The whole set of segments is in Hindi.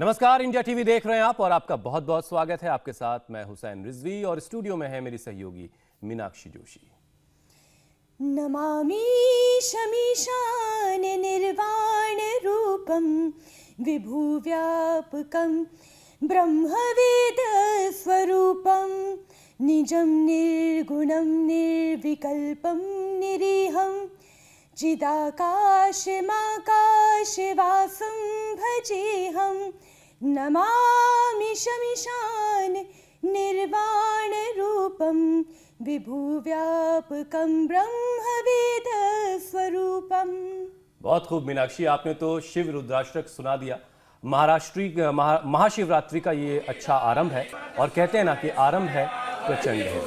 नमस्कार, इंडिया टीवी देख रहे हैं आप और आपका बहुत बहुत स्वागत है। आपके साथ मैं हुसैन रिजवी और स्टूडियो में है मेरी सहयोगी मीनाक्षी जोशी। नमामि शमीशान निर्वाण रूपम विभुव्यापकं ब्रह्मवेद स्वरूपम निजं निर्गुणं निर्विकल्पं निरीहं चिदाकाशमाकाशवासं भजेऽहं। नमामि शमीशान निर्वाण रूपम विभुव्यापकं ब्रह्मवेद स्वरूपम। बहुत खूब मीनाक्षी, आपने तो शिव रुद्राष्टक सुना दिया। महाशिवरात्रि का ये अच्छा आरंभ है और कहते हैं ना कि आरंभ है प्रचंड है।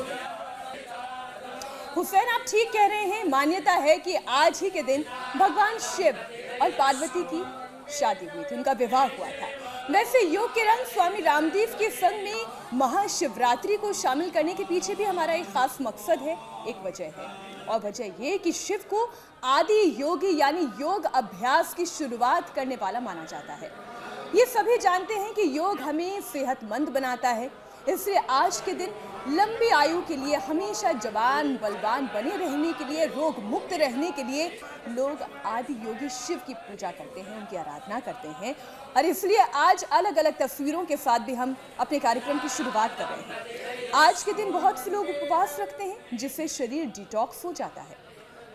हुसैन, आप ठीक कह रहे हैं। मान्यता है कि आज ही के दिन भगवान शिव और पार्वती की शादी हुई थी, उनका विवाह हुआ था। वैसे योग के रंग स्वामी रामदेव के संग में महाशिवरात्रि को शामिल करने के पीछे भी हमारा एक खास मकसद है, एक वजह है, और वजह ये कि शिव को आदि योगी यानी योग अभ्यास की शुरुआत करने वाला माना जाता है। ये सभी जानते हैं कि योग हमें सेहतमंद बनाता है, इसलिए आज के दिन लंबी आयु के लिए, हमेशा जवान बलवान बने रहने के लिए, रोग मुक्त रहने के लिए लोग आदि योगी शिव की पूजा करते हैं, उनकी आराधना करते हैं। और इसलिए आज अलग अलग तस्वीरों के साथ भी हम अपने कार्यक्रम की शुरुआत कर रहे हैं। आज के दिन बहुत से लोग उपवास रखते हैं, जिससे शरीर डिटॉक्स हो जाता है।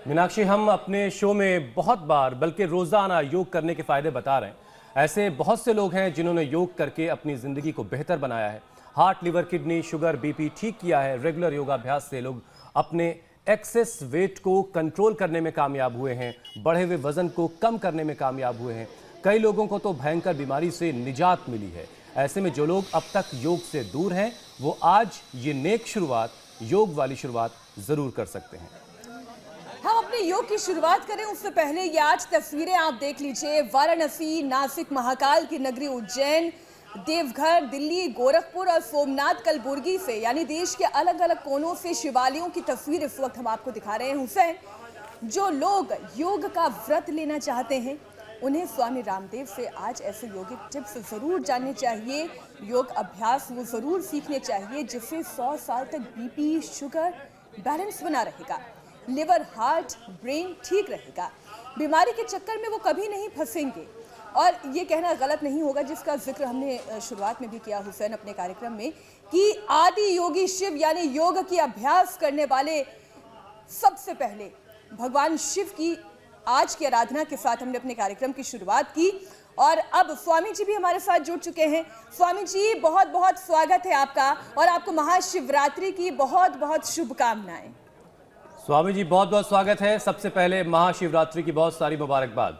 मीनाक्षी, हम अपने शो में बहुत बार बल्कि रोजाना योग करने के फायदे बता रहे हैं। ऐसे बहुत से लोग हैं जिन्होंने योग करके अपनी जिंदगी को बेहतर बनाया है। Heart, liver, kidney, sugar, BP ठीक किया है। रेगुलर योगाभ्यास से लोग अपने एक्सेस वेट को कंट्रोल करने में कामयाब हुए हैं, बढ़े हुए वजन को कम करने में कामयाब हुए हैं। कई लोगों को तो भयंकर बीमारी से निजात मिली है। ऐसे में जो लोग अब तक योग से दूर हैं, वो आज ये नेक शुरुआत, योग वाली शुरुआत जरूर कर सकते हैं। हम अपने योग की शुरुआत करें उससे पहले ये आज तस्वीरें आप देख लीजिए। वाराणसी, नासिक, महाकाल की नगरी उज्जैन, देवघर, दिल्ली, गोरखपुर और सोमनाथ कलबुर्गी से, यानी देश के अलग अलग कोनों से शिवालयों की तस्वीर इस वक्त हम आपको दिखा रहे हैं। हुसैन, जो लोग योग का व्रत लेना चाहते हैं उन्हें स्वामी रामदेव से आज ऐसे योगिक टिप्स जरूर जानने चाहिए। योग अभ्यास वो जरूर सीखने चाहिए जिससे 100 साल तक बीपी, शुगर बैलेंस बना रहेगा, लिवर, हार्ट, ब्रेन ठीक रहेगा, बीमारी के चक्कर में वो कभी नहीं फंसेंगे। और ये कहना गलत नहीं होगा, जिसका जिक्र हमने शुरुआत में भी किया हुसैन अपने कार्यक्रम में, कि आदि योगी शिव यानी योग की अभ्यास करने वाले सबसे पहले भगवान शिव की आज की आराधना के साथ हमने अपने कार्यक्रम की शुरुआत की। और अब स्वामी जी भी हमारे साथ जुड़ चुके हैं। स्वामी जी, बहुत बहुत स्वागत है आपका और आपको महाशिवरात्रि की बहुत बहुत शुभकामनाएं। स्वामी जी, बहुत बहुत स्वागत है। सबसे पहले महाशिवरात्रि की बहुत सारी मुबारकबाद।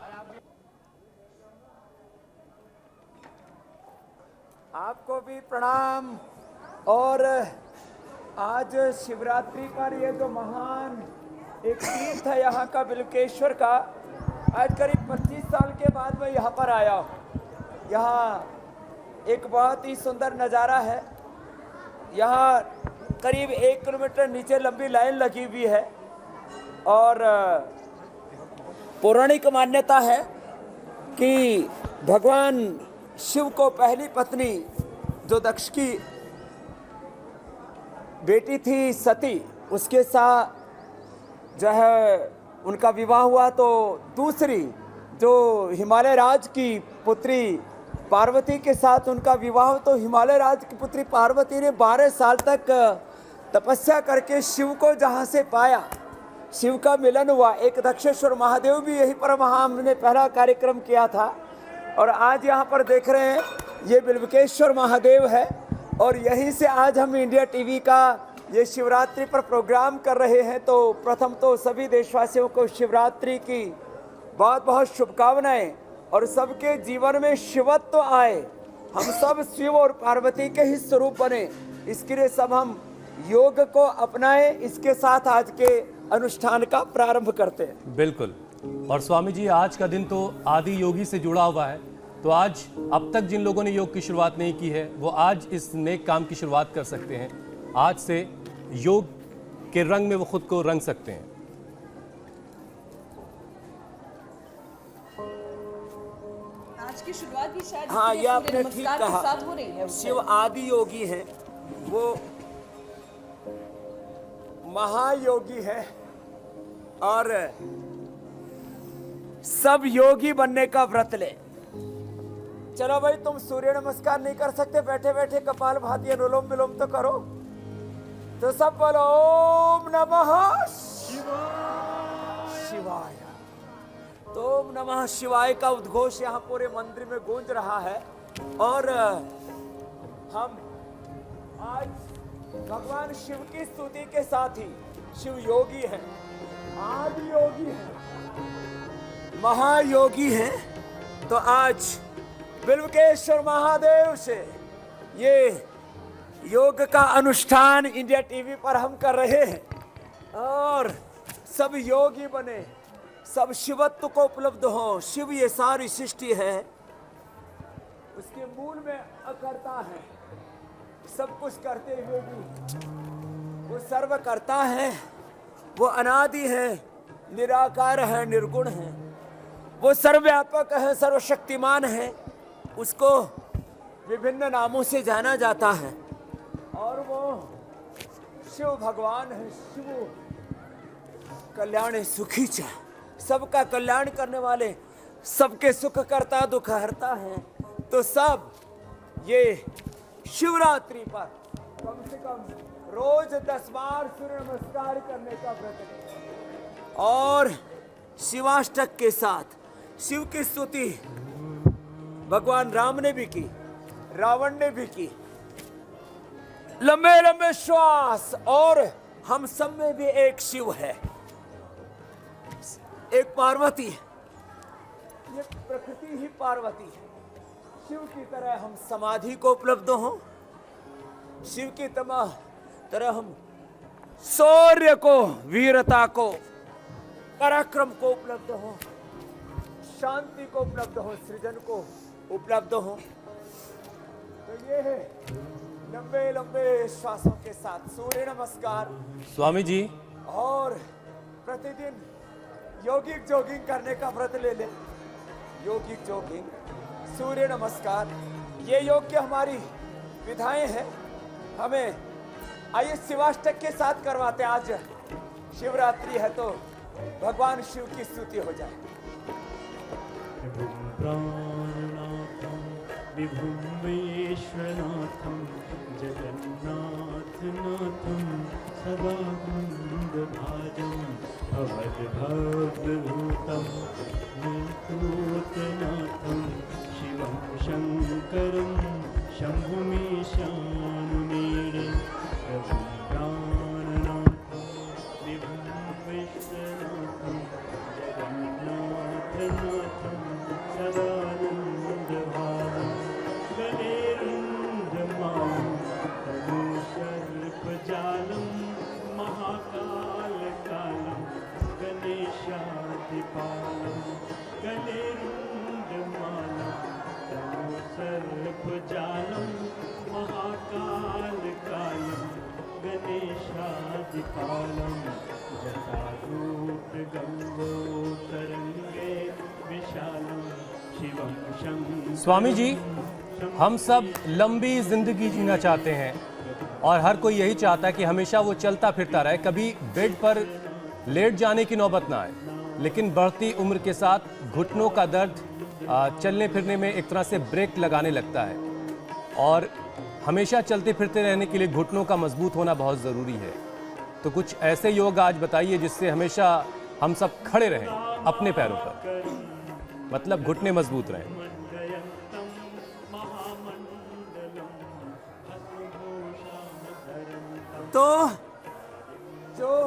आपको भी प्रणाम। और आज शिवरात्रि का ये जो महान एक तीर्थ है यहाँ का, बिल्केश्वर का, आज करीब 25 साल के बाद मैं यहाँ पर आया हूँ। यहाँ एक बहुत ही सुंदर नज़ारा है। यहाँ करीब 1 किलोमीटर नीचे लंबी लाइन लगी हुई है और पौराणिक मान्यता है कि भगवान शिव को पहली पत्नी जो दक्ष की बेटी थी सती, उसके साथ जो है उनका विवाह हुआ। तो दूसरी जो हिमालय राज की पुत्री पार्वती के साथ उनका विवाह, तो हिमालय राज की पुत्री पार्वती ने 12 साल तक तपस्या करके शिव को जहाँ से पाया, शिव का मिलन हुआ। एक दक्षेश्वर महादेव भी यहीं पर वहाँ हमने पहला कार्यक्रम किया था। और आज यहाँ पर देख रहे हैं ये बिल्केश्वर महादेव है और यहीं से आज हम इंडिया टीवी का ये शिवरात्रि पर प्रोग्राम कर रहे हैं। तो प्रथम तो सभी देशवासियों को शिवरात्रि की बहुत बहुत शुभकामनाएं और सबके जीवन में शिवत्व आए, हम सब शिव और पार्वती के ही स्वरूप बने, इसके लिए सब हम योग को अपनाएं। इसके साथ आज के अनुष्ठान का प्रारंभ करते हैं। बिल्कुल। और स्वामी जी, आज का दिन तो आदि योगी से जुड़ा हुआ है, तो आज अब तक जिन लोगों ने योग की शुरुआत नहीं की है वो आज इस नेक काम की शुरुआत कर सकते हैं। आज से योग के रंग में वो खुद को रंग सकते हैं। आज की शुरुआत भी शायद हाँ, इसीलिए ये आपने सूर्य ठीक नमस्कार के कहा। साथ हो रही है। शिव आदि योगी हैं, वो महायोगी है और सब योगी बनने का व्रत ले। चलो भाई, तुम सूर्य नमस्कार नहीं कर सकते, बैठे बैठे कपाल भाती अनुलोम विलोम तो करो। तो सब बोलो ओम नमः शिवाय। तो ओम नमः शिवाय का उद्घोष यहाँ पूरे मंदिर में गूंज रहा है। और हम आज भगवान शिव की स्तुति के साथ ही शिव योगी हैं, आदि योगी हैं, महायोगी हैं। तो आज बिल्वकेश्वर महादेव से ये योग का अनुष्ठान इंडिया टीवी पर हम कर रहे हैं और सब योगी बने, सब शिवत्व को उपलब्ध हो। शिव ये सारी सृष्टि है, उसके मूल में अकर्ता है, सब कुछ करते हुए भी वो सर्व करता है, वो अनादि है, निराकार है, निर्गुण है, वो सर्वव्यापक है, सर्वशक्तिमान है। उसको विभिन्न नामों से जाना जाता है और वो शिव भगवान है। शिव कल्याण सुखी च, सबका कल्याण करने वाले, सबके सुख करता दुख हरता है। तो सब ये शिवरात्रि पर कम से कम रोज 10 बार सूर्य नमस्कार करने का व्रत लें और शिवाष्टक के साथ शिव की स्तुति भगवान राम ने भी की, रावण ने भी की। लंबे लंबे श्वास। और हम सब में भी एक शिव है, एक पार्वती है, ये प्रकृति ही पार्वती है। शिव की तरह हम समाधि को उपलब्ध हो, शिव की तरह हम शौर्य को, वीरता को, पराक्रम को उपलब्ध हो, शांति को उपलब्ध हो, सृजन को उपलब्ध हो। तो ये है लंबे लंबे श्वासों के साथ सूर्य नमस्कार। स्वामी जी, और प्रतिदिन यौगिक जॉगिंग करने का व्रत ले ले। यौगिक जॉगिंग, सूर्य नमस्कार, ये योग की हमारी विधाएं हैं। हमें आइए शिवाष्टक के साथ करवाते। आज शिवरात्रि है तो भगवान शिव की स्तुति हो जाए। प्राणनाथं विभुं विश्वनाथं जगन्नाथनाथं सदा वन्दभाजम् अवधभवभूतं नीतोतनाथं शिवं शङ्करं शम्भुमीशानुमीडे प्रभुं प्राणनाथं विभुं विश्वनाथं जगन्नाथनाथं सदानन्दभावं गलेरुन्दमां तनुशल्पजालं महाकालकालं गणेशादिपालं गलेरुन्दमालं तनुसर्पजालं महाकालकालं गणेशादिपालं जटाजूटगङ्गोत्तरङ्गे विशालं शिवं शङ्करं। स्वामी जी, हम सब लंबी जिंदगी जीना चाहते हैं और हर कोई यही चाहता है कि हमेशा वो चलता फिरता रहे, कभी बेड पर लेट जाने की नौबत ना आए। लेकिन बढ़ती उम्र के साथ घुटनों का दर्द चलने फिरने में एक तरह से ब्रेक लगाने लगता है और हमेशा चलते फिरते रहने के लिए घुटनों का मजबूत होना बहुत ज़रूरी है। तो कुछ ऐसे योग आज बताइए जिससे हमेशा हम सब खड़े रहें अपने पैरों पर, मतलब घुटने मजबूत रहें। तो जो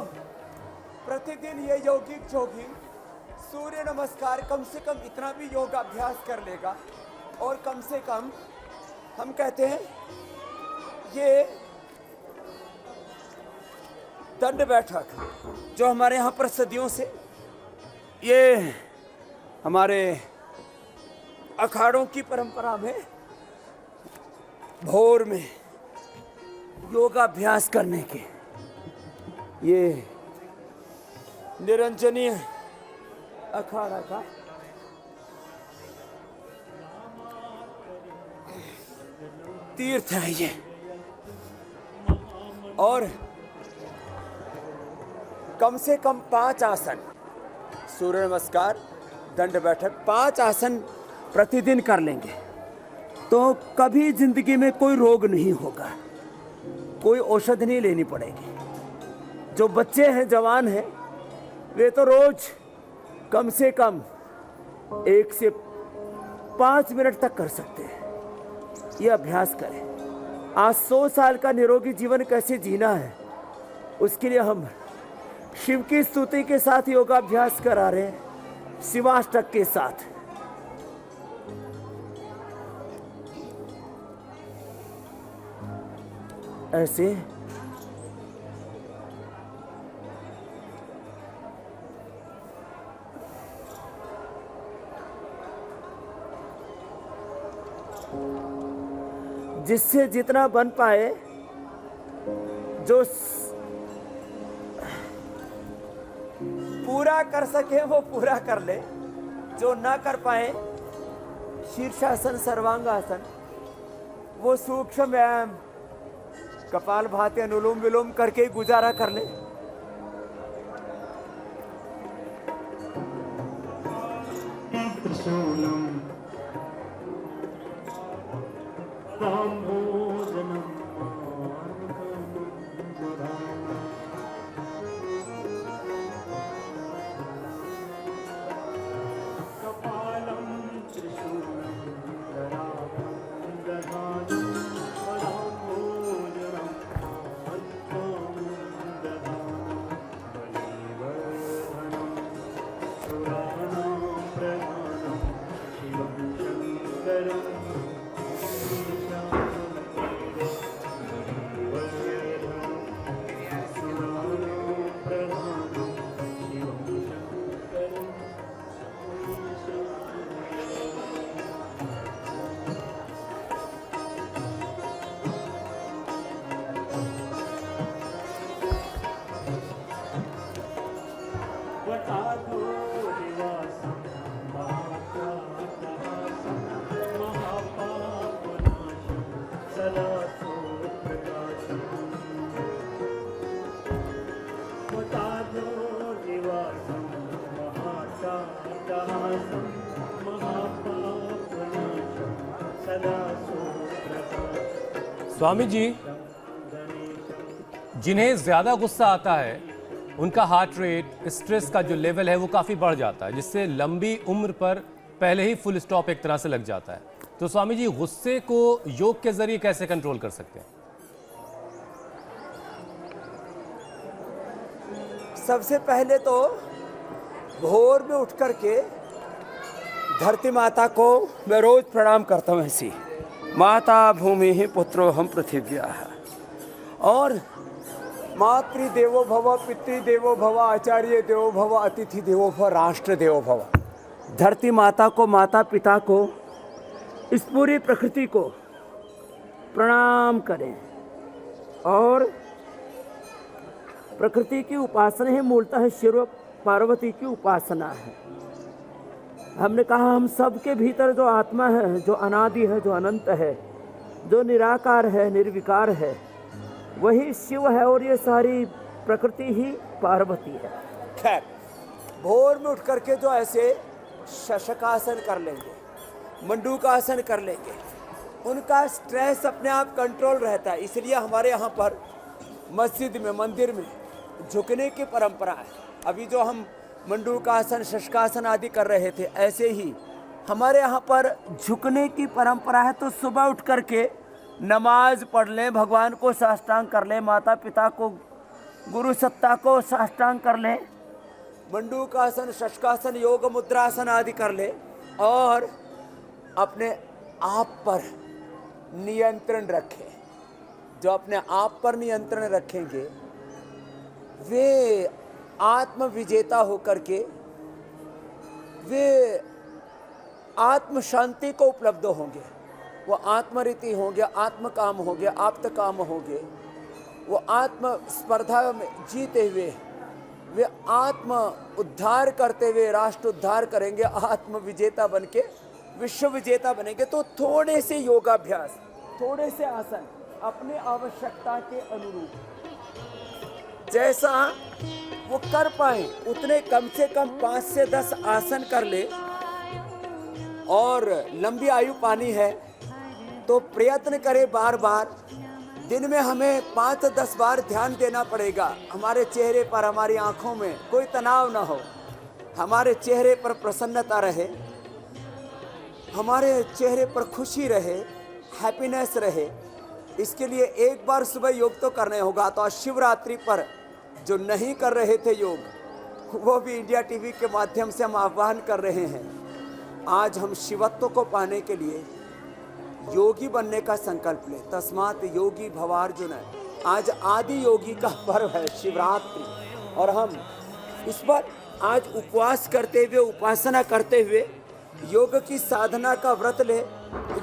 प्रतिदिन ये यौगिक जॉगिंग, सूर्य नमस्कार कम से कम इतना भी योगा अभ्यास कर लेगा और कम से कम हम कहते हैं ये दंड बैठक जो हमारे यहाँ पर सदियों से ये हमारे अखाड़ों की परंपरा में भोर में योगाभ्यास करने के ये निरंजनीय अखाड़ा का तीर्थ है ये। और कम से कम 5 आसन, सूर्य नमस्कार, दंड बैठक, 5 आसन प्रतिदिन कर लेंगे तो कभी जिंदगी में कोई रोग नहीं होगा, कोई औषधि नहीं लेनी पड़ेगी। जो बच्चे हैं, जवान हैं, वे तो रोज कम से कम 1 से 5 मिनट तक कर सकते हैं। ये अभ्यास करें। आज 100 साल का निरोगी जीवन कैसे जीना है, उसके लिए हम शिव की स्तुति के साथ योगाभ्यास करा रहे हैं, शिवाष्टक के साथ। ऐसे जिससे जितना बन पाए, जो पूरा कर सके वो पूरा कर ले, जो ना कर पाए शीर्षासन, सर्वांगासन, वो सूक्ष्म व्यायाम कपाल भाती, अनुलोम विलोम करके गुजारा कर ले। त्रिशूलम रामभोजनम कपालम त्रिशूलम दधानं रामभोजनम बलिवर्धनम सुराणां प्रधानं शिवं शङ्करम् स्वामी जी, जिन्हें ज़्यादा गुस्सा आता है उनका हार्ट रेट, स्ट्रेस का जो लेवल है वो काफ़ी बढ़ जाता है, जिससे लंबी उम्र पर पहले ही फुल स्टॉप एक तरह से लग जाता है। तो स्वामी जी, गुस्से को योग के जरिए कैसे कंट्रोल कर सकते हैं? सबसे पहले तो भोर में उठ करके धरती माता को मैं रोज प्रणाम करता हूँ। ऐसी माता भूमि ही पुत्रो हम पृथिव्या, और मातृ देवो भव, पितृ देवो भव, आचार्य देवो भव, अतिथि देवो भव, राष्ट्र देवो भव। धरती माता को, माता पिता को, इस पूरी प्रकृति को प्रणाम करें। और प्रकृति की उपासना है, मूलतः शिव पार्वती की उपासना है। हमने कहा हम सब के भीतर जो आत्मा है, जो अनादि है, जो अनंत है, जो निराकार है, निर्विकार है, वही शिव है, और ये सारी प्रकृति ही पार्वती है। खैर, भोर में उठ करके जो ऐसे शशकासन कर लेंगे, मंडूकासन कर लेंगे, उनका स्ट्रेस अपने आप कंट्रोल रहता है। इसलिए हमारे यहाँ पर मस्जिद में, मंदिर में झुकने की परंपरा है। अभी जो हम मंडूकासन, शशकासन आदि कर रहे थे, ऐसे ही हमारे यहाँ पर झुकने की परंपरा है। तो सुबह उठ करके नमाज पढ़ लें, भगवान को साष्टांग कर लें, माता पिता को, गुरु सत्ता को साष्टांग कर लें, मंडूकासन, शशकासन, योग मुद्रासन आदि कर लें, और अपने आप पर नियंत्रण रखें। जो अपने आप पर नियंत्रण रखेंगे वे आत्म विजेता होकर के वे आत्म शांति को उपलब्ध होंगे। वो आत्मरीति होंगे, आत्म काम होंगे, आप्त काम होंगे। वो आत्म स्पर्धा में जीते हुए वे आत्म उद्धार करते हुए राष्ट्र उद्धार करेंगे, आत्म विजेता बन के विश्व विजेता बनेंगे। तो थोड़े से योगाभ्यास, थोड़े से आसन अपने आवश्यकता के अनुरूप जैसा वो कर पाए उतने कम से कम 5 से 10 आसन कर ले। और लंबी आयु पानी है तो प्रयत्न करें बार बार। दिन में हमें 5-10 बार ध्यान देना पड़ेगा। हमारे चेहरे पर, हमारी आंखों में कोई तनाव ना हो, हमारे चेहरे पर प्रसन्नता रहे, हमारे चेहरे पर खुशी रहे, हैप्पीनेस रहे। इसके लिए एक बार सुबह योग तो करने होगा। तो आज शिवरात्रि पर जो नहीं कर रहे थे योग, वो भी इंडिया टीवी के माध्यम से हम आह्वान कर रहे हैं। आज हम शिवत्व को पाने के लिए योगी बनने का संकल्प लें। तस्मात् योगी भवार्जुन। आज आदि योगी का पर्व है शिवरात्रि, और हम इस पर आज उपवास करते हुए, उपासना करते हुए योग की साधना का व्रत ले।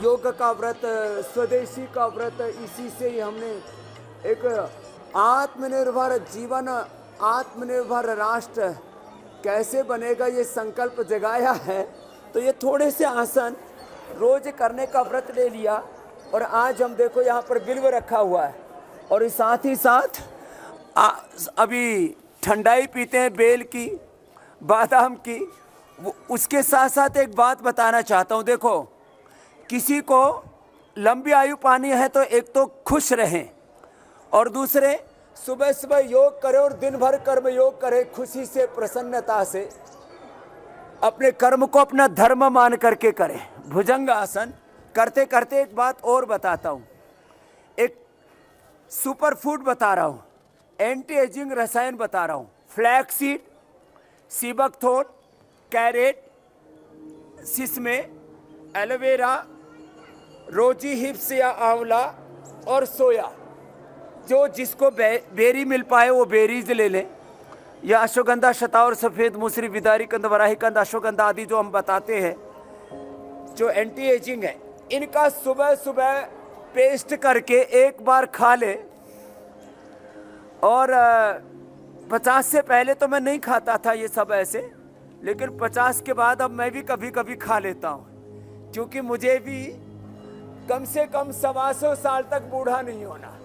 योग का व्रत, स्वदेशी का व्रत, इसी से ही हमने एक आत्मनिर्भर जीवन, आत्मनिर्भर राष्ट्र कैसे बनेगा ये संकल्प जगाया है। तो ये थोड़े से आसन रोज करने का व्रत ले लिया। और आज हम देखो यहाँ पर बिल्व रखा हुआ है, और साथ ही साथ अभी ठंडाई पीते हैं बेल की, बादाम की। उसके साथ साथ एक बात बताना चाहता हूँ। देखो, किसी को लंबी आयु पानी है तो एक तो खुश रहें, और दूसरे सुबह सुबह योग करें और दिन भर कर्म योग करें, खुशी से, प्रसन्नता से, अपने कर्म को अपना धर्म मान करके करें। भुजंग आसन करते करते एक बात और बताता हूँ, एक सुपर फूड बता रहा हूँ, एंटी एजिंग रसायन बता रहा हूँ। फ्लैक्सीड, सीबकथोर, कैरेट, सिसमे, एलोवेरा, रोजी हिप्स या आंवला और सोया। जो जिसको बेरी मिल पाए वो बेरीज ले लें, या अश्वगंधा, शतावर, सफ़ेद मूसरी, विदारी कंद, वराही कंद, अश्वगंधा आदि जो हम बताते हैं जो एंटी एजिंग है, इनका सुबह सुबह पेस्ट करके एक बार खा ले। और 50 से पहले तो मैं नहीं खाता था ये सब ऐसे, लेकिन 50 के बाद अब मैं भी कभी कभी खा लेता हूँ, क्योंकि मुझे भी कम से कम 125 साल तक बूढ़ा नहीं होना,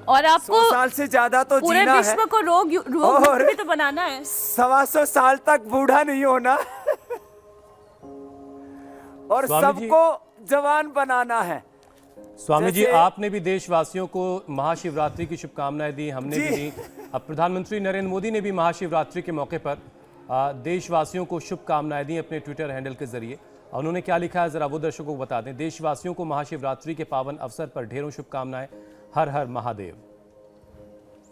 और आपको 100 साल से ज्यादा तो पूरे जीना है, विश्व को रोग मुक्त भी तो बनाना है। 125 साल तक बूढ़ा नहीं होना और सबको जवान बनाना है। स्वामी जी, आपने भी देशवासियों को महाशिवरात्रि की शुभकामनाएं दी, हमने भी दी। अब प्रधानमंत्री नरेंद्र मोदी ने भी महाशिवरात्रि के मौके पर देशवासियों को शुभकामनाएं दी अपने ट्विटर हैंडल के जरिए। उन्होंने क्या लिखा है जरा वो दर्शकों को बता दें। देशवासियों को महाशिवरात्रि के पावन अवसर पर ढेरों शुभकामनाएं, हर हर महादेव।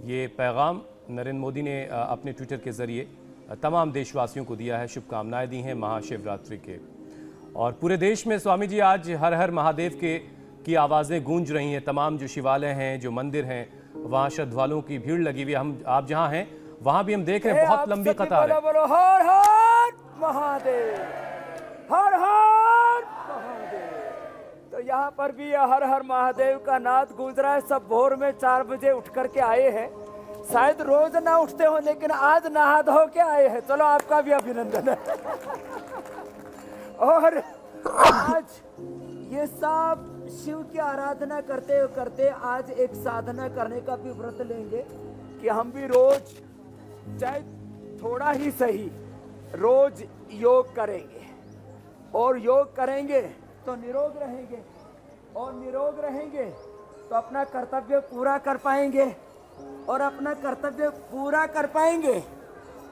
ये पैगाम नरेंद्र मोदी ने अपने ट्विटर के जरिए तमाम देशवासियों को दिया है, शुभकामनाएं दी हैं महाशिवरात्रि के। और पूरे देश में स्वामी जी आज हर हर महादेव की आवाज़ें गूंज रही हैं। तमाम जो शिवालय हैं, जो मंदिर हैं, वहाँ श्रद्धालुओं की भीड़ लगी हुई है। आप जहाँ हैं वहाँ भी हम देख रहे हैं बहुत लंबी कतार है। बोलो हर हर महादेव, हर हर महादेव। तो यहाँ पर भी हर हर महादेव का नाद गूंज रहा है। सब भोर में 4 बजे उठ करके आए हैं। शायद रोज ना उठते हो, लेकिन आज नहा धो के आए हैं। चलो आपका भी अभिनंदन है। और आज ये सब शिव की आराधना करते करते आज एक साधना करने का भी व्रत लेंगे कि हम भी रोज, चाहे थोड़ा ही सही, रोज योग करेंगे। और योग करेंगे तो निरोग रहेंगे, और निरोग रहेंगे तो अपना कर्तव्य पूरा कर पाएंगे, और अपना कर्तव्य पूरा कर पाएंगे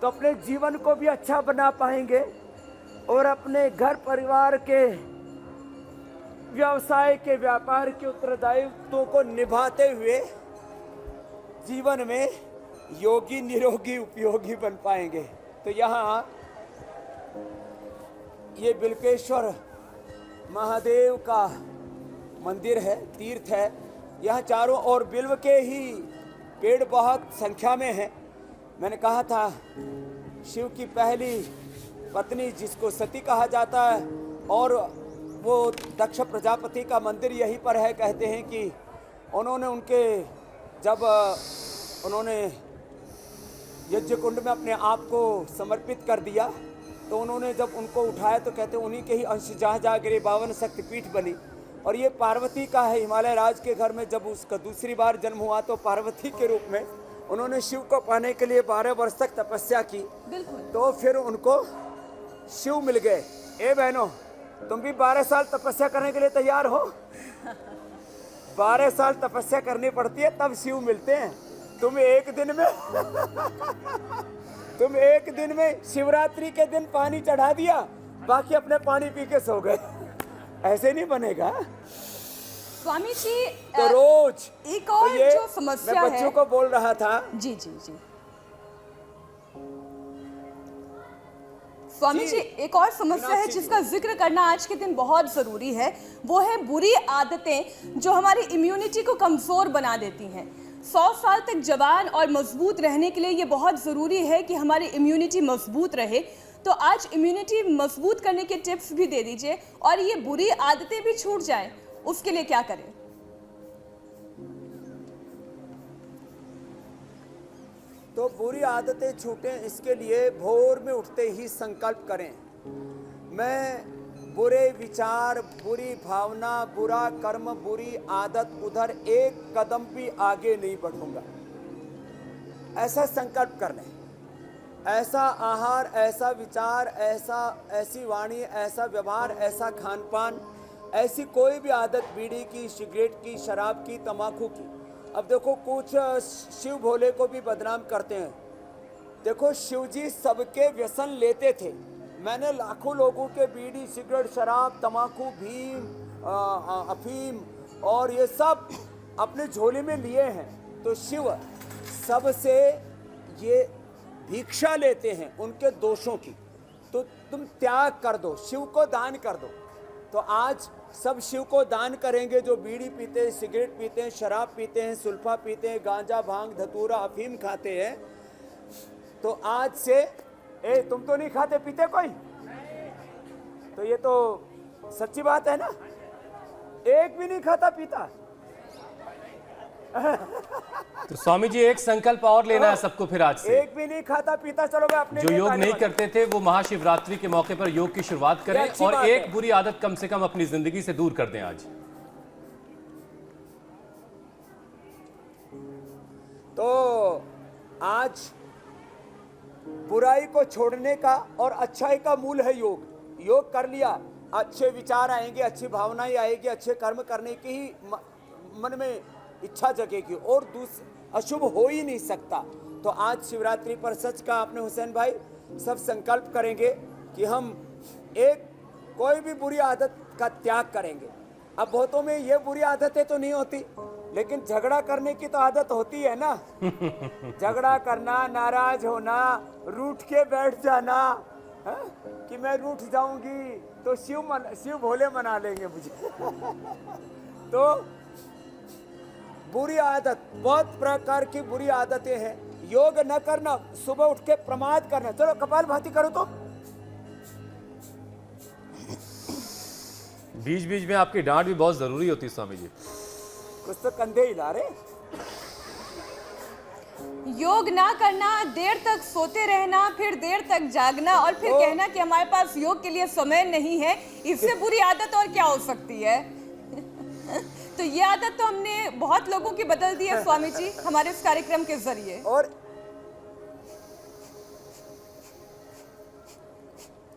तो अपने जीवन को भी अच्छा बना पाएंगे, और अपने घर परिवार के, व्यवसाय के, व्यापार के उत्तरदायित्वों को निभाते हुए जीवन में योगी, निरोगी, उपयोगी बन पाएंगे। तो यहाँ ये बिल्केश्वर महादेव का मंदिर है, तीर्थ है। यहाँ चारों ओर बिल्व के ही पेड़ बहुत संख्या में हैं। मैंने कहा था शिव की पहली पत्नी जिसको सती कहा जाता है, और वो दक्ष प्रजापति का मंदिर यहीं पर है। कहते हैं कि उन्होंने जब उन्होंने यज्ञ कुंड में अपने आप को समर्पित कर दिया, तो उन्होंने जब उनको उठाया तो कहते उन्हीं के ही अंश जहाँ जहाँ गिरे 52 शक्तिपीठ बनी। और ये पार्वती का है। हिमालय राज के घर में जब उसका दूसरी बार जन्म हुआ तो पार्वती के रूप में उन्होंने शिव को पाने के लिए 12 वर्ष तक तपस्या की। बिल्कुल। तो फिर उनको शिव मिल गए। ए बहनों, तुम भी 12 साल तपस्या करने के लिए तैयार हो? 12 साल तपस्या करनी पड़ती है तब शिव मिलते हैं। तुम एक दिन में शिवरात्रि के दिन पानी चढ़ा दिया, बाकी अपने पानी पी के सो गए। ऐसे नहीं बनेगा। स्वामी जी तो रोज एक तो और ये जो समस्या मैं है, बच्चों को बोल रहा था। जी जी जी स्वामी जी, एक और समस्या है जिसका जिक्र करना आज के दिन बहुत जरूरी है, वो है बुरी आदतें जो हमारी इम्यूनिटी को कमजोर बना देती हैं। 100 साल तक जवान और मजबूत रहने के लिए ये बहुत जरूरी है कि हमारी इम्यूनिटी मजबूत रहे। तो आज इम्यूनिटी मजबूत करने के टिप्स भी दे दीजिए, और ये बुरी आदतें भी छूट जाएं, उसके लिए क्या करें? तो बुरी आदतें छूटें, इसके लिए भोर में उठते ही संकल्प करें, मैं बुरे विचार, बुरी भावना, बुरा कर्म, बुरी आदत उधर एक कदम भी आगे नहीं बढ़ूंगा। ऐसा संकल्प कर लें। ऐसा आहार, ऐसा विचार, ऐसी वाणी, ऐसा व्यवहार, ऐसा खान पान, ऐसी कोई भी आदत, बीड़ी की, सिगरेट की, शराब की, तम्बाकू की। अब देखो, कुछ शिव भोले को भी बदनाम करते हैं। देखो, शिव जी सबके व्यसन लेते थे। मैंने लाखों लोगों के बीड़ी, सिगरेट, शराब, तम्बाकू, भीम, अफीम और ये सब अपने झोले में लिए हैं। तो शिव सबसे ये भिक्षा लेते हैं उनके दोषों की। तो तुम त्याग कर दो, शिव को दान कर दो। तो आज सब शिव को दान करेंगे। जो बीड़ी पीते हैं, सिगरेट पीते हैं, शराब पीते हैं, सुल्फा पीते हैं, गांजा, भांग, धतूरा, अफीम खाते हैं, तो आज से तुम तो नहीं खाते पीते कोई? तो ये तो सच्ची बात है ना, एक भी नहीं खाता पीता। तो स्वामी जी, एक संकल्प और लेना है सबको फिर आज से। एक भी नहीं खाता पीता। चलो मैं अपने जो योग नहीं करते थे वो महाशिवरात्रि के मौके पर योग की शुरुआत करें और एक बुरी आदत कम से कम अपनी जिंदगी से दूर कर दें आज। तो आज बुराई को छोड़ने का और अच्छाई का मूल है योग। योग कर लिया, अच्छे विचार आएंगे, अच्छी भावनाएं आएगी, अच्छे कर्म करने की ही मन में इच्छा जगेगी और अशुभ हो ही नहीं सकता। तो आज शिवरात्रि पर सच का आपने हुसैन भाई, सब संकल्प करेंगे कि हम एक कोई भी बुरी आदत का त्याग करेंगे। अब बहुतों में ये बुरी आदतें तो नहीं होती, लेकिन झगड़ा करने की तो आदत होती है ना। झगड़ा करना, नाराज होना, रूठ के बैठ जाना, कि मैं रूठ जाऊंगी तो शिव भोले मना लेंगे मुझे। तो बुरी आदत, बहुत प्रकार की बुरी आदतें हैं। योग न करना, सुबह उठ के प्रमाद करना। चलो कपालभाति करो। तो बीच बीच में आपकी डांट भी बहुत जरूरी होती है स्वामी जी। कुछ तो कंधे हिला रहे। योग ना करना, देर तक सोते रहना, फिर देर तक जागना और फिर कहना कि हमारे पास योग के लिए समय नहीं है, इससे बुरी आदत और क्या हो सकती है? तो ये आदत तो हमने बहुत लोगों की बदल दी है स्वामी जी हमारे इस कार्यक्रम के जरिए। और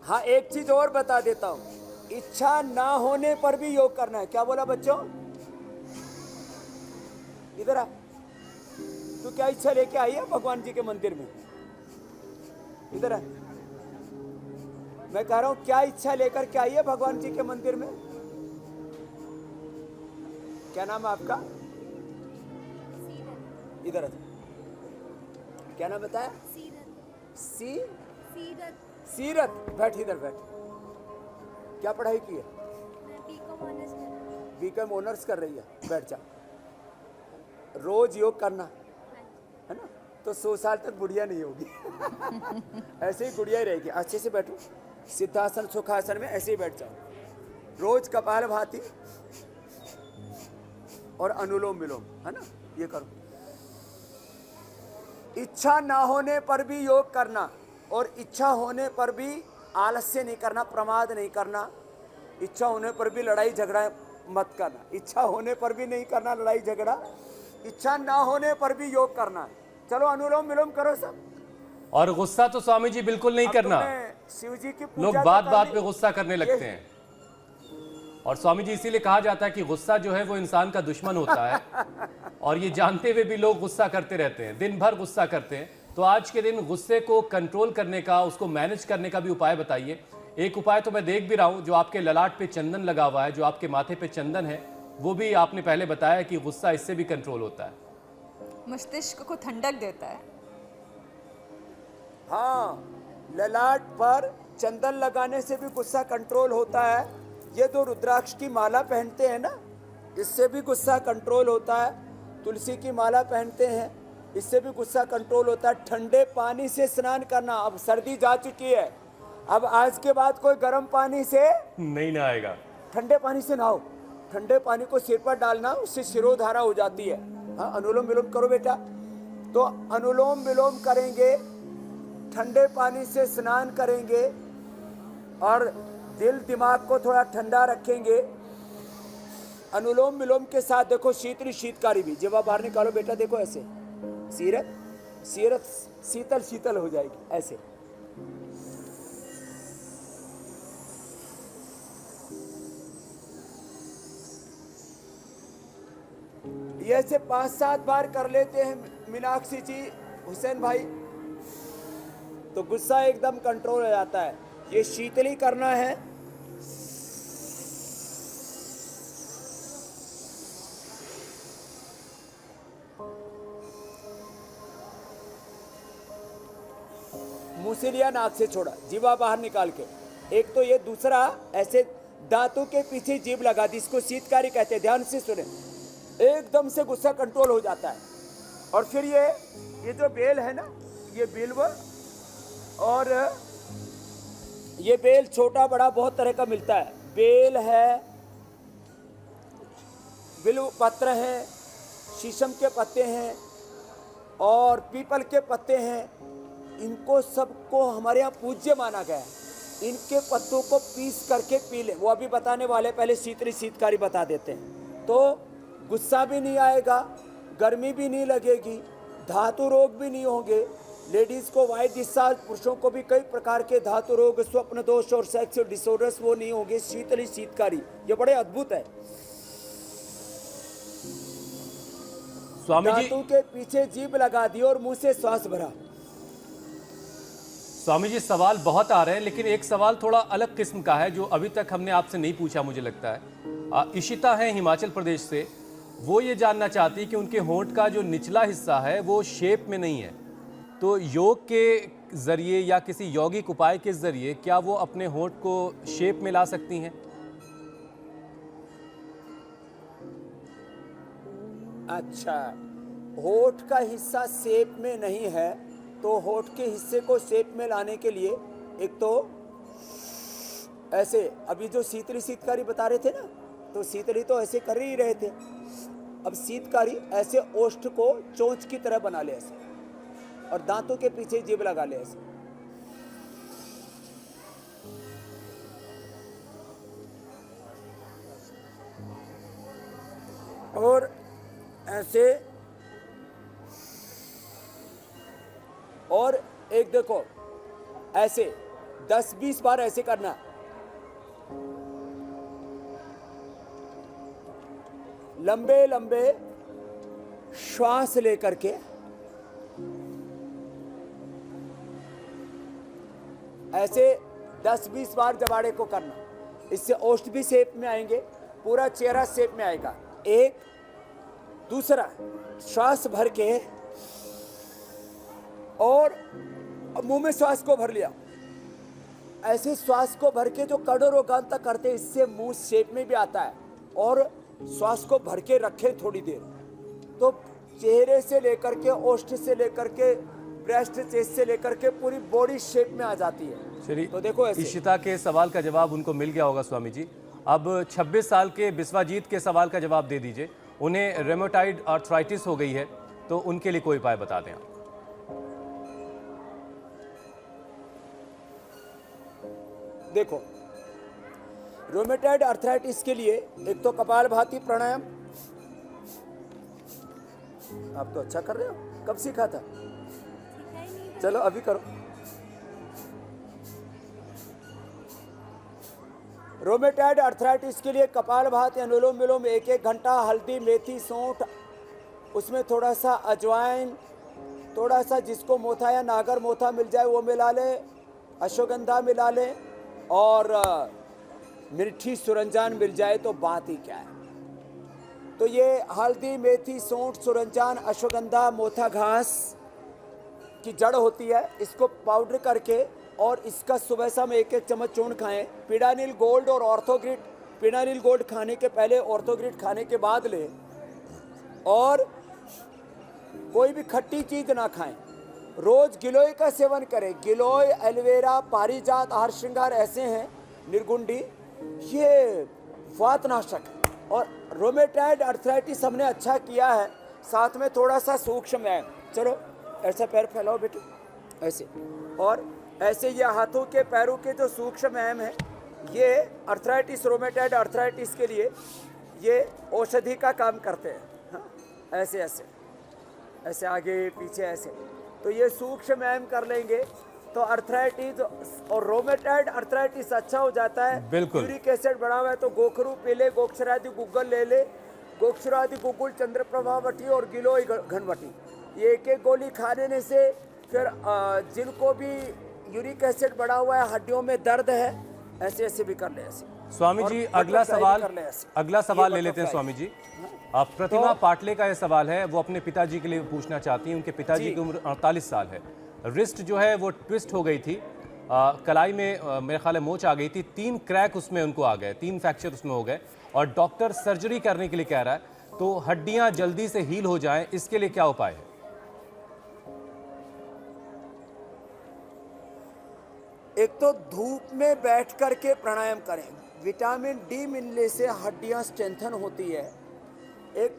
हाँ, एक चीज और बता देता हूं, इच्छा ना होने पर भी योग करना है। क्या बोला बच्चों? इधर आ। तू क्या इच्छा लेके आई है भगवान जी के मंदिर में? इधर आ। मैं कह रहा हूं, क्या इच्छा लेकर के आई है भगवान जी के मंदिर में? क्या नाम है आपका? इधर आ। क्या नाम बताया? सीरत। बैठ, इधर बैठ। क्या पढ़ाई की है? बीकॉम ऑनर्स कर रही है। बैठ जा। रोज योग करना है ना, तो 100 साल तक बुढ़िया नहीं होगी। ऐसे ही बुढ़िया ही रहेगी। अच्छे से बैठो, सिद्धासन सुखासन में ऐसे ही बैठ जाओ। रोज कपालभाति और अनुलोम विलोम, है ना, ये करो। इच्छा ना होने पर भी योग करना और इच्छा होने पर भी आलस्य नहीं करना, प्रमाद नहीं करना। इच्छा होने पर भी लड़ाई झगड़ा मत करना, इच्छा होने पर भी नहीं करना लड़ाई झगड़ा, इच्छा ना होने पर भी योग करना। चलो अनुलोम विलोम करो सब। और गुस्सा तो स्वामी जी बिल्कुल नहीं अब करना। तुमने शिव जी की लोग पूजा तो बात कर बात ली। पे गुस्सा करने लगते हैं। और स्वामी जी इसीलिए कहा जाता है कि गुस्सा जो है वो इंसान का दुश्मन होता है। और ये जानते हुए भी लोग गुस्सा करते रहते हैं, दिन भर गुस्सा करते हैं। तो आज के दिन गुस्से को कंट्रोल करने का, उसको मैनेज करने का भी उपाय बताइए। एक उपाय तो मैं देख भी रहा हूं, जो आपके ललाट पे चंदन लगा हुआ है, जो आपके माथे पे चंदन है, वो भी आपने पहले बताया कि गुस्सा इससे भी कंट्रोल होता है। मस्तिष्क को ठंडक देता है। हाँ, ललाट पर चंदन लगाने से भी गुस्सा कंट्रोल होता है। ये जो रुद्राक्ष की माला पहनते हैं ना, इससे भी गुस्सा कंट्रोल होता है। तुलसी की माला पहनते हैं, इससे भी गुस्सा कंट्रोल होता है। ठंडे पानी से स्नान करना, अब सर्दी जा चुकी है, अब आज के बाद कोई गर्म पानी से नहीं ना आएगा। ठंडे पानी से नहाओ। ठंडे पानी को सिर पर डालना, उससे शिरोधारा हो जाती है। हाँ, अनुलोम विलोम करो बेटा। तो अनुलोम विलोम करेंगे, ठंडे पानी से स्नान करेंगे और दिल दिमाग को थोड़ा ठंडा रखेंगे। अनुलोम विलोम के साथ देखो शीतली शीतकारी भी, जब आप बाहर निकालो बेटा, देखो ऐसे सीरत सीरत शीतल शीतल हो जाएगी ऐसे। ये ऐसे 5-7 बार कर लेते हैं मीनाक्षी जी, हुसैन भाई, तो गुस्सा एकदम कंट्रोल हो जाता है। ये शीतली करना है। मुंह से लिया, नाक से छोड़ा, जीवा बाहर निकाल के। एक तो ये, दूसरा ऐसे दांतों के पीछे जीभ लगा दी, इसको शीतकारी कहते हैं। ध्यान से सुने, एकदम से गुस्सा कंट्रोल हो जाता है। और फिर ये जो बेल है ना, ये बिल्व, और ये बेल छोटा बड़ा बहुत तरह का मिलता है। बेल है, बिल्व पत्र है, शीशम के पत्ते हैं और पीपल के पत्ते हैं। इनको सबको हमारे यहाँ पूज्य माना गया है। इनके पत्तों को पीस करके पी लें, वो अभी बताने वाले, पहले शीतली शीतकारी बता देते हैं। तो गुस्सा भी नहीं आएगा, गर्मी भी नहीं लगेगी, धातु रोग भी नहीं होंगे। लेडीज़ को वाइट डिस्चार्ज, पुरुषों को भी कई प्रकार के धातु रोग, स्वप्न दोष और सेक्स डिसऑर्डर्स वो नहीं होंगे। शीतली शीतकारी ये बड़े अद्भुत है। स्वामी जी, धातु के पीछे जीभ लगा दी और मुंह से श्वास भरा। स्वामी जी सवाल बहुत आ रहे हैं, लेकिन एक सवाल थोड़ा अलग किस्म का है जो अभी तक हमने आपसे नहीं पूछा, मुझे लगता है। इशिता है हिमाचल प्रदेश से, वो ये जानना चाहती कि उनके होंठ का जो निचला हिस्सा है वो शेप में नहीं है, तो योग के जरिए या किसी यौगिक उपाय के जरिए क्या वो अपने होंठ को शेप में ला सकती हैं? अच्छा, होठ का हिस्सा शेप में नहीं है, तो होठ के हिस्से को शेप में लाने के लिए एक तो ऐसे, अभी जो शीतली शीतकारी बता रहे थे ना, तो शीतली तो ऐसे कर ही रहे थे। अब शीतकारी ऐसे ओष्ठ को चोंच की तरह बना ले ऐसे, और दांतों के पीछे जीभ लगा ले ऐसे। और ऐसे, और एक देखो ऐसे 10-20 बार ऐसे करना। लंबे लंबे श्वास लेकर के ऐसे 10-20 बार जबाड़े को करना। इससे ओष्ठ भी शेप में आएंगे, पूरा चेहरा शेप में आएगा। एक, दूसरा, श्वास भर के और मुंह में श्वास को भर लिया। ऐसे श्वास को भर के जो कठोरोगांता करते हैं, इससे मुंह शेप में भी आता है। और श्वास को भर के रखें थोड़ी देर, तो चेहरे से लेकर के, ओष्ठ से लेकर के, ब्रेस्ट, चेस्ट से लेकर के पूरी बॉडी शेप में आ जाती है। चलिए, तो देखो ऐसे। इशिता के सवाल का जवाब उनको मिल गया होगा स्वामी जी। अब 26 साल के बिस्वाजीत के सवाल का जवाब दे दीजिए। उन्हें रेमेटॉइड आर्थराइटिस हो गई है, तो उनके लिए कोई उपाय बता दें आप। देखो, रोमेटॉइड अर्थराइटिस के लिए एक तो कपालभाति प्राणायाम, आप तो अच्छा कर रहे हो, कब सीखा था? चलो अभी करो। रोमेटॉइड अर्थराइटिस के लिए कपालभाति, अनुलोम विलोम 1-1 घंटा, हल्दी, मेथी, सौंठ, उसमें थोड़ा सा अजवाइन, थोड़ा सा जिसको मोथा या नागर मोथा मिल जाए वो मिला ले, अश्वगंधा मिला ले, और मिठी सुरंजान मिल जाए तो बात ही क्या है। तो ये हल्दी, मेथी, सौंठ, सुरंजान, अश्वगंधा, मोथा घास की जड़ होती है, इसको पाउडर करके और इसका सुबह शाम 1-1 चम्मच चूर्ण खाएं। पिडानिल गोल्ड और ऑर्थोग्रिड, पिडानिल गोल्ड खाने के पहले, ऑर्थोग्रिड खाने के बाद लें। और कोई भी खट्टी चीज ना खाएं। रोज गिलोय का सेवन करें। गिलोय, एलोवेरा, पारिजात, आहार श्रृंगार ऐसे हैं निर्गुंडी, ये वातनाशक है। और रोमेटॉइड अर्थराइटिस हमने अच्छा किया है, साथ में थोड़ा सा सूक्ष्म है। चलो ऐसा पैर फैलाओ बेटे, ऐसे, और ऐसे ये हाथों के पैरों के जो सूक्ष्म एम है, ये अर्थराइटिस, रोमेटॉइड अर्थराइटिस के लिए ये औषधि का काम करते हैं। हाँ, ऐसे ऐसे ऐसे आगे पीछे ऐसे, तो ये सूक्ष्म एम कर लेंगे तो अर्थराइटिस और रोमेटॉइड अर्थराइटिस अच्छा हो जाता है। बिल्कुल। यूरिक एसिड बढ़ा हुआ है तो गोखरू पी ले, गोक्षरादि गुग्गल ले ले, गोक्षरादि गुग्गुल, चंद्रप्रभावटी और गिलोय घनवटी, ये 1-1 गोली खा लेने से फिर जिनको भी यूरिक एसिड बढ़ा हुआ है, हड्डियों में दर्द है, ऐसे ऐसे भी कर ले ऐसे। स्वामी जी अगला सवाल ले लेते हैं स्वामी जी। प्रतिमा पाटले का यह सवाल है, वो अपने पिताजी के लिए पूछना चाहती हैं। उनके पिताजी की उम्र 48 साल है। रिस्ट जो है वो ट्विस्ट हो गई थी, कलाई में मेरे ख्याल है मोच आ गई थी, 3 क्रैक उसमें उनको आ गए, 3 फ्रैक्चर उसमें हो गए, और डॉक्टर सर्जरी करने के लिए कह रहा है। तो हड्डियां जल्दी से हील हो जाएं, इसके लिए क्या उपाय है? एक तो धूप में बैठ कर के प्राणायाम करें, विटामिन डी मिलने से हड्डियां स्ट्रेंथन होती है। एक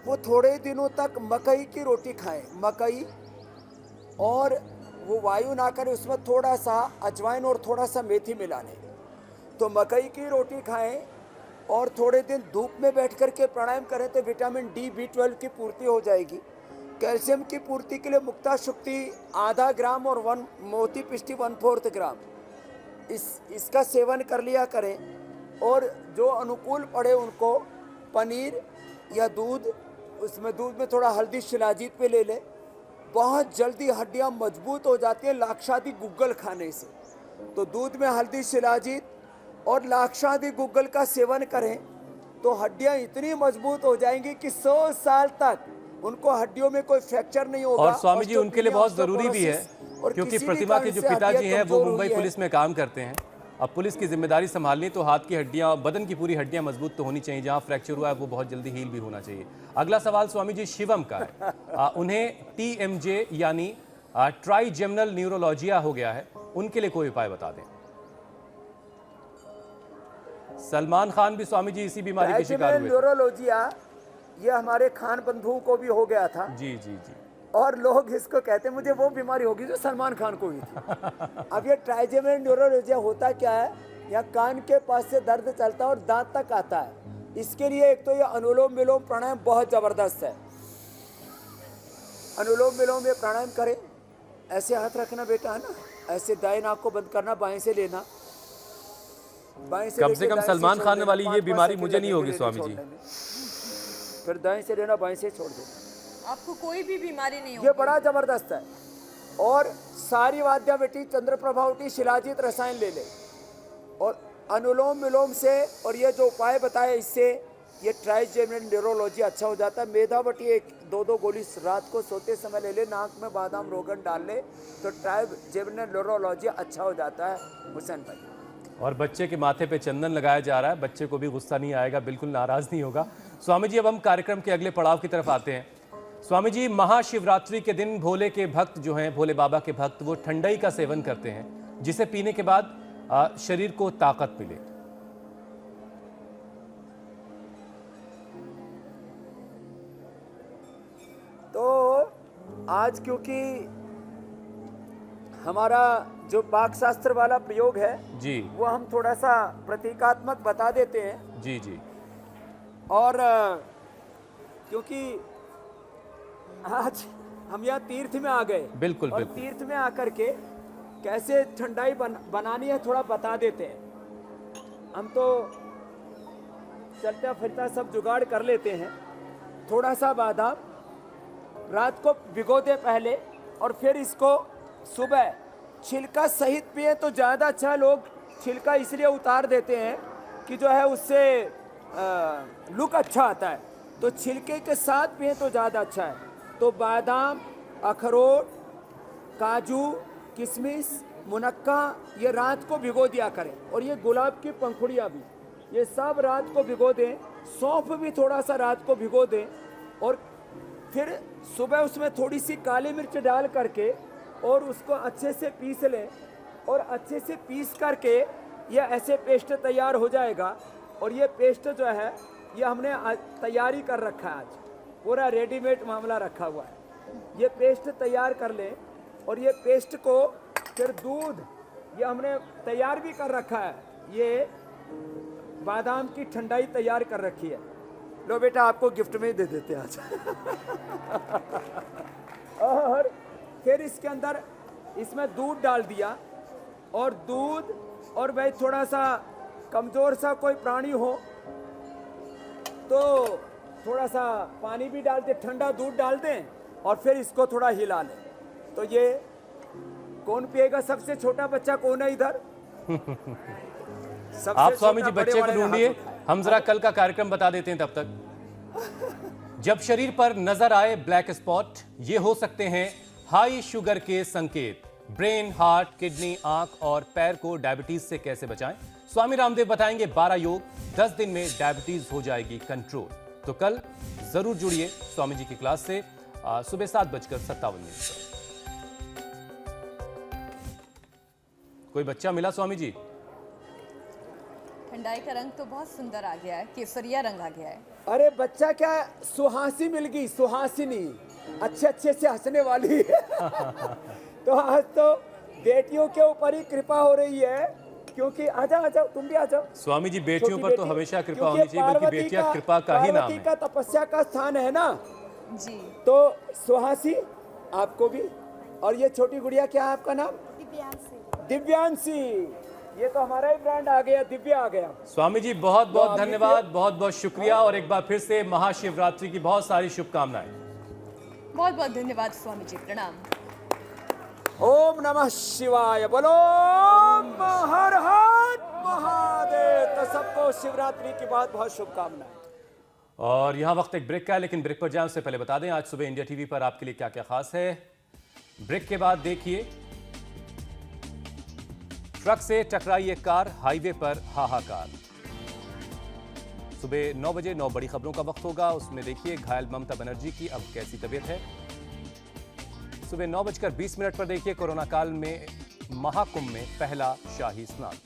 वो थोड़े दिनों तक मकई की रोटी खाएं, मकई, और वो वायु ना करे, उसमें थोड़ा सा अजवाइन और थोड़ा सा मेथी मिला लें। तो मकई की रोटी खाएं और थोड़े दिन धूप में बैठ कर के प्राणायाम करें तो विटामिन डी, B12 की पूर्ति हो जाएगी। कैल्शियम की पूर्ति के लिए मुक्ता शुक्ति आधा ग्राम और मोती पिष्टी 1/4 ग्राम, इसका सेवन कर लिया करें। और जो अनुकूल पड़े उनको पनीर या दूध, उसमें दूध में थोड़ा हल्दी शिलाजीत पे ले लें, बहुत जल्दी हड्डियां मजबूत हो जाती है लाक्षादी गुग्गल खाने से। तो दूध में हल्दी शिलाजीत और लाक्षादी गुग्गल का सेवन करें तो हड्डियां इतनी मजबूत हो जाएंगी कि 100 साल तक उनको हड्डियों में कोई फ्रैक्चर नहीं होगा। और स्वामी जी उनके लिए बहुत जरूरी भी है, क्योंकि प्रतिमा के जो पिताजी हैं वो मुंबई पुलिस में काम करते हैं। अब पुलिस की जिम्मेदारी संभालनी तो हाथ की हड्डियां, बदन की पूरी हड्डियां मजबूत तो होनी चाहिए, जहां फ्रैक्चर हुआ है वो बहुत जल्दी हील भी होना चाहिए। अगला सवाल स्वामी जी शिवम का है। उन्हें TMJ यानी ट्राइजेमिनल न्यूरोलॉजिया हो गया है, उनके लिए कोई उपाय बता दें। सलमान खान भी स्वामी जी इसी बीमारी के शिकार हुए। न्यूरोलॉजिया ये हमारे खान बंधुओं को भी हो गया था। जी जी जी। और लोग इसको कहते हैं मुझे वो बीमारी होगी जो सलमान खान को हुई थी। अब ये ट्राइजेमिनल न्यूरोलॉजिया होता क्या है, यहाँ कान के पास से दर्द चलता है और दांत तक आता है। इसके लिए एक तो ये अनुलोम विलोम प्राणायाम बहुत जबरदस्त है। अनुलोम विलोम ये प्राणायाम करें, ऐसे हाथ रखना बेटा, है ना, ऐसे दाएं नाक को बंद करना, बाएं से लेना, बाएं से कम से कम सलमान खान वाली ये बीमारी मुझे नहीं होगी स्वामी जी। फिर दाएं से लेना, बाएं से छोड़ देना, आपको कोई भी बीमारी नहीं ये होगी। बड़ा जबरदस्त है। और सारी वाद्यावटी, चंद्रप्रभावटी, शिलाजीत रसायन ले ले और अनुलोम विलोम से, और ये जो उपाय बताए इससे ये ट्राइजेमिनल न्यूरोलॉजी अच्छा हो जाता है। मेधावटी 1-2 गोली रात को सोते समय ले ले, नाक में बादाम रोगन डाल ले तो ट्राइजेमिनल न्यूरोलॉजी अच्छा हो जाता है हुसैन भाई। और बच्चे के माथे पे चंदन लगाया जा रहा है, बच्चे को भी गुस्सा नहीं आएगा, बिल्कुल नाराज नहीं होगा। स्वामी जी अब हम कार्यक्रम के अगले पड़ाव की तरफ आते हैं। स्वामी जी महाशिवरात्रि के दिन भोले के भक्त जो हैं, भोले बाबा के भक्त, वो ठंडाई का सेवन करते हैं जिसे पीने के बाद शरीर को ताकत मिले। तो आज क्योंकि हमारा जो पाक शास्त्र वाला प्रयोग है जी वो हम थोड़ा सा प्रतीकात्मक बता देते हैं। जी जी और क्योंकि आज हम यहाँ तीर्थ में आ गए, बिल्कुल, और बिल्कुल। तीर्थ में आकर के कैसे ठंडाई बनानी है थोड़ा बता देते हैं। हम तो चलता फिरता सब जुगाड़ कर लेते हैं। थोड़ा सा बादाम रात को भिगो दे पहले, और फिर इसको सुबह छिलका सहित पिए तो ज़्यादा अच्छा। लोग छिलका इसलिए उतार देते हैं कि जो है उससे लुक अच्छा आता है, तो छिलके के साथ पिए तो ज़्यादा अच्छा है। तो बादाम, अखरोट, काजू, किशमिश, मुनक्का ये रात को भिगो दिया करें, और ये गुलाब की पंखुड़ियाँ भी, ये सब रात को भिगो दें। सौंफ भी थोड़ा सा रात को भिगो दें, और फिर सुबह उसमें थोड़ी सी काली मिर्च डाल करके और उसको अच्छे से पीस लें, और अच्छे से पीस करके ये ऐसे पेस्ट तैयार हो जाएगा। और ये पेस्ट जो है ये हमने तैयारी कर रखा है, आज पूरा रेडीमेड मामला रखा हुआ है। ये पेस्ट तैयार कर लें, और ये पेस्ट को फिर दूध ये हमने तैयार भी कर रखा है। ये बादाम की ठंडाई तैयार कर रखी है। लो बेटा, आपको गिफ्ट में ही दे देते हैं आज। और फिर इसके अंदर इसमें दूध डाल दिया, और दूध, और भाई थोड़ा सा कमज़ोर सा कोई प्राणी हो तो थोड़ा सा पानी भी डाल दें, ठंडा दूध डाल दें, और फिर इसको थोड़ा हिला लें। तो ये कौन पिएगा? सबसे छोटा बच्चा कौन है इधर? आप स्वामी जी बच्चे को ढूंढिए, हम जरा कल का कार्यक्रम बता देते हैं तब तक। जब शरीर पर नजर आए ब्लैक स्पॉट, ये हो सकते हैं हाई शुगर के संकेत। ब्रेन, हार्ट, किडनी, आंख और पैर को डायबिटीज से कैसे बचाएं? स्वामी रामदेव बताएंगे 12 योग, 10 दिन में डायबिटीज हो जाएगी कंट्रोल। तो कल जरूर जुड़िए स्वामी जी की क्लास से सुबह 7:57 पर। कोई बच्चा मिला स्वामी जी? ठंडाई का रंग तो बहुत सुंदर आ गया है, केसरिया रंग आ गया है। अरे बच्चा क्या, सुहासी मिल गई, सुहासिनी, अच्छे अच्छे से हंसने वाली। तो आज तो बेटियों के ऊपर ही कृपा हो रही है, क्योंकि आजा आजा, तुम भी आ जाओ स्वामी जी। बेटियों छोटी पर तो बेटी, हमेशा कृपा क्योंकि होनी चाहिए, बल्कि पार्वती बेटियां कृपा का ही नाम पार्वती है। का तपस्या का स्थान है ना। जी, तो सुहासी आपको भी, और ये छोटी गुड़िया क्या है आपका नाम? दिव्यांशी। ये तो हमारा ही ब्रांड आ गया, दिव्या आ गया। स्वामी जी बहुत बहुत धन्यवाद, बहुत बहुत शुक्रिया, और एक बार फिर से महाशिवरात्रि की बहुत सारी शुभकामनाएं। बहुत बहुत धन्यवाद स्वामी जी, प्रणाम। ओम नमः शिवाय, बोलो हर हर महादेव। तो सबको शिवरात्रि की बहुत बहुत शुभकामनाएं। और यहाँ वक्त एक ब्रेक का है, लेकिन ब्रेक पर जाने से पहले बता दें आज सुबह इंडिया टीवी पर आपके लिए क्या क्या खास है। ब्रेक के बाद देखिए, ट्रक से टकराई एक कार, हाईवे पर हाहाकार। सुबह 9 बजे 9 बड़ी खबरों का वक्त होगा, उसमें देखिए घायल ममता बनर्जी की अब कैसी तबीयत है। सुबह 9:20 पर देखिए कोरोना काल में महाकुंभ में पहला शाही स्नान।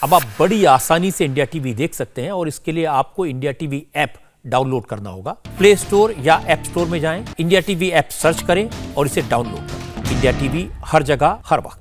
अब आप बड़ी आसानी से इंडिया टीवी देख सकते हैं, और इसके लिए आपको इंडिया टीवी ऐप डाउनलोड करना होगा। प्ले स्टोर या ऐप स्टोर में जाएं, इंडिया टीवी ऐप सर्च करें और इसे डाउनलोड करें। इंडिया टीवी हर जगह हर वक्त।